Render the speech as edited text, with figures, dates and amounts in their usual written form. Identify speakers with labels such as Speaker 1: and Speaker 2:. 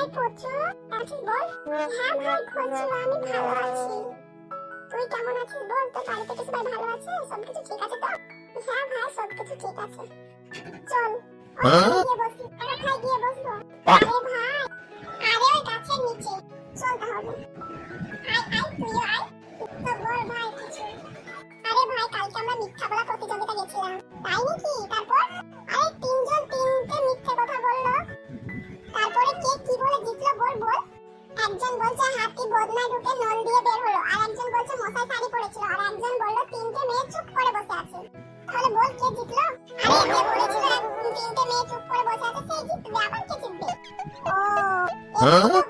Speaker 1: High পোচু, আছিস বল? হ্যাঁ ভাই খোঁজু, আমি ভালো আছি। তুই কেমন আছিস বল? তোর বাড়িতে কি সবাই ভালো আছে? সব কিছু ঠিক আছে তো? হ্যাঁ ভাই সব কিছু ঠিক আছে। চল গিয়ে বসি। কোথায় গিয়ে বসবো? আরে ভাই, আরে ওই গাছের নিচে। চল তাহলে। আয় আয় তুইও আয়। তো বল ভাই কিছু। আরে ভাই কালকে আমরা মিথ্যা বলা প্রতিযোগিতা গেছিলাম। তাই নাকি? তারপর? আরে তিনজন তিনটে মিথ্যে কথা বললো। তারপরে কে কি বলে জিতলো বল বল। একজন বলছে হাতি বদনায় ঢুকে নল দিয়ে বের হলো, আর একজন বলছে মশাই শাড়ি পরেছিল, আর একজন বলল তিনটে মেয়ে চুপ করে বসে আছে। তাহলে বল কে জিতলো? আরে যে বলেছিল তিনটে মেয়ে চুপ করে বসে আছে সেই জিতবে, আবার কে জিতবে? ও